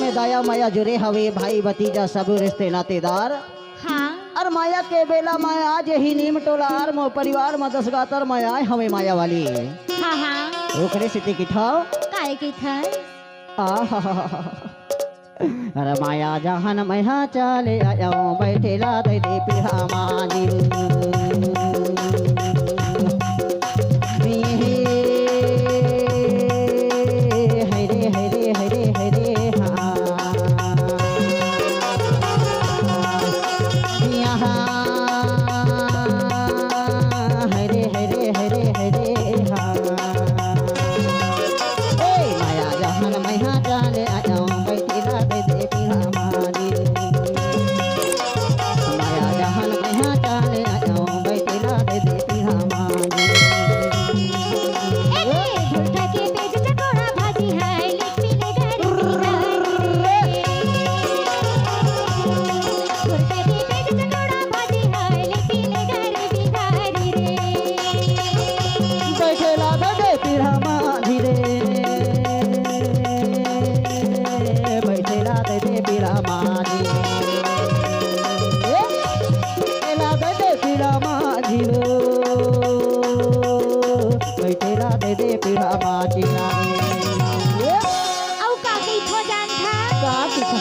में दाया माया जुड़े हवे भाई भतीजा सब रिश्ते नातेदार। हाँ और माया के बेला माया आज ही नीम टोला और मो परिवार में 10 गातर माया हमें माया वाली। हाँ हाँ ओकरे सिटी की ठाव काय की था अरे माया जहान मैहा चले आयो बैठेला दे दे पिहा माजिल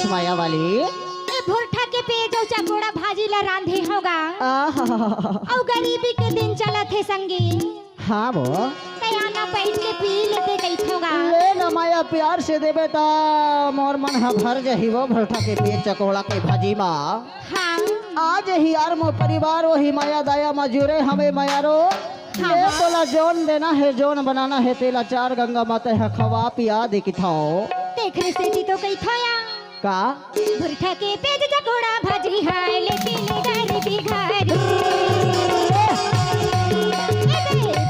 माया वाली भुरठा के पे जो चकोड़ा भाजी ला रांधे होगा और गरीबी के दिन चला थे संगी। हाँ वो कयाना पहन के पी लेते कई होगा ले न माया प्यार से देबे ता मोर मन हा भर जही वो भुरठा के पे चकोड़ा के भाजी मा। हाँ आज ही यार मो परिवार वही माया दाया मजूरे हमें मायारो। हाँ ले तोला जोन देना है जोन बनाना है तेला 4 गंगा माता है खवा पिया दे किथाओ देख रे से तो कई थोया का भुरठा के पेज चकोड़ा भाजी हाय ले पीले घर की घर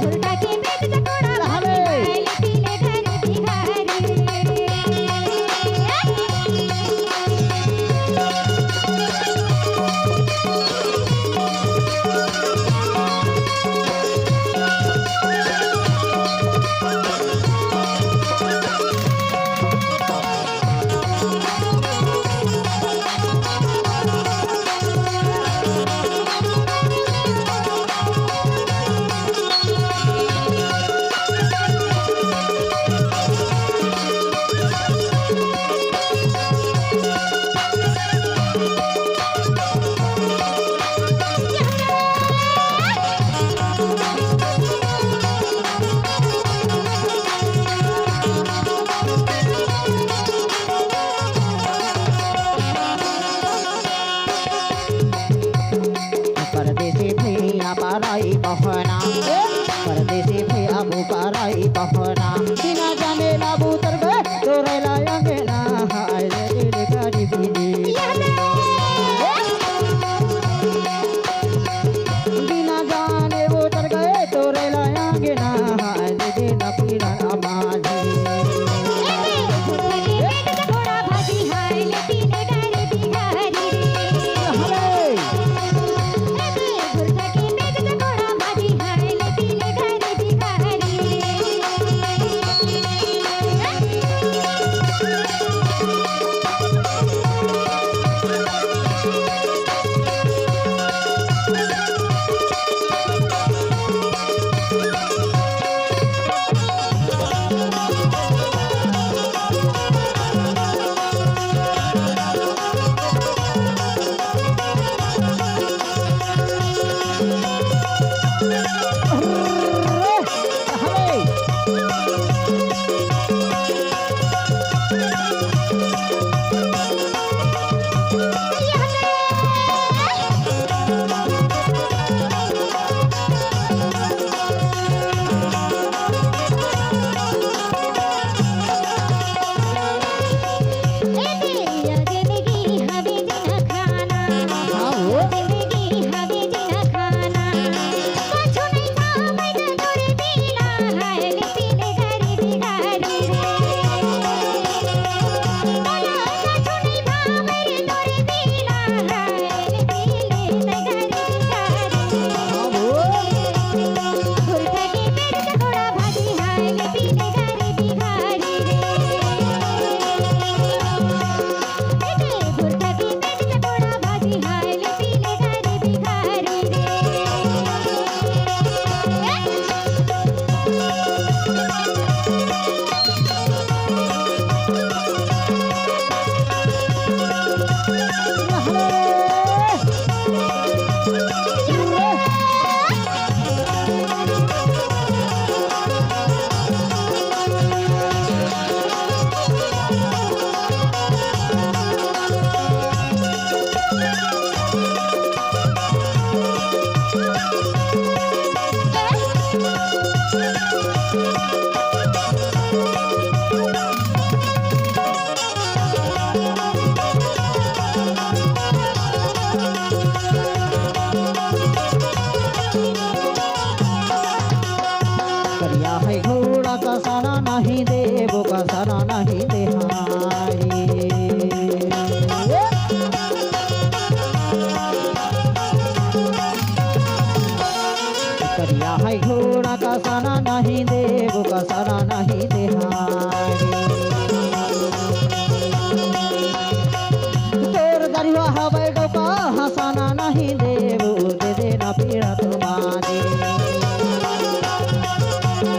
भुरठा के पेज चकोड़ा भाजी हाय ले पीले घर की परदेसी भैया बुकाराई बहना बिना जाने ना बूतर गए तो लाएंगे ना हाय रे रे गाड़ी बिनी बिना जाने बूतर गए तो लाएंगे ना हाय रे ना पीड़ा माजी चकोड़ा भाजी हाय ले पीले घर की घर देबो कसना नहीं देहारी करिया है घोड़ा कसना नहीं देबो कसना नहीं देहारी तोर दरिया हवे डोका हसना नहीं देबो दे देना पीड़ा तुम्हारी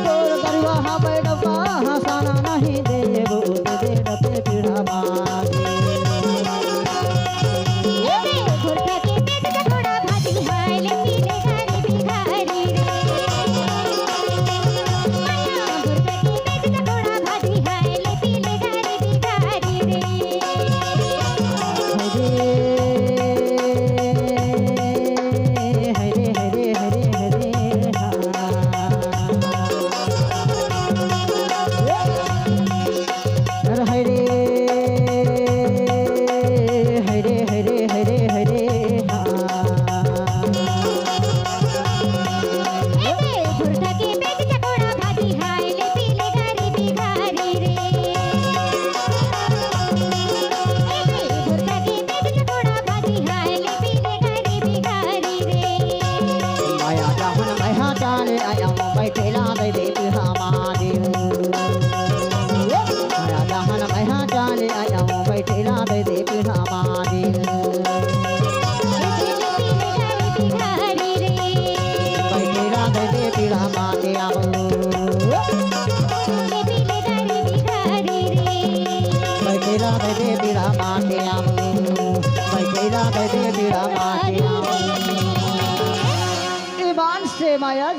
तोर दरिया हवे डोका हसना नहीं देबो दे देना पीड़ा मारी घुरखा के पेट का थोड़ा भाजी हाय ले पीले घारी भिखारी रे माया घुरखा के पेट का थोड़ा भाजी हाय ले पीले घारी भिखारी रे हरे हरे हरे हरे हरे हरे हरे हरे घुरखा के पेट का थोड़ा भाजी हाय ले पीले घारी भिखारी रे घुरखा के पेट का थोड़ा भाजी हाय ले पीले घारी भिखारी रे माया जहन महा जाने आया बैठेला दे देती हमारी माया जहन महा जाने आया बैठेला दे देती हमारी बैठेला दे देती हमारी बैठेला दे देती हमारी बैठेला दे देती हमारी ईमान से माया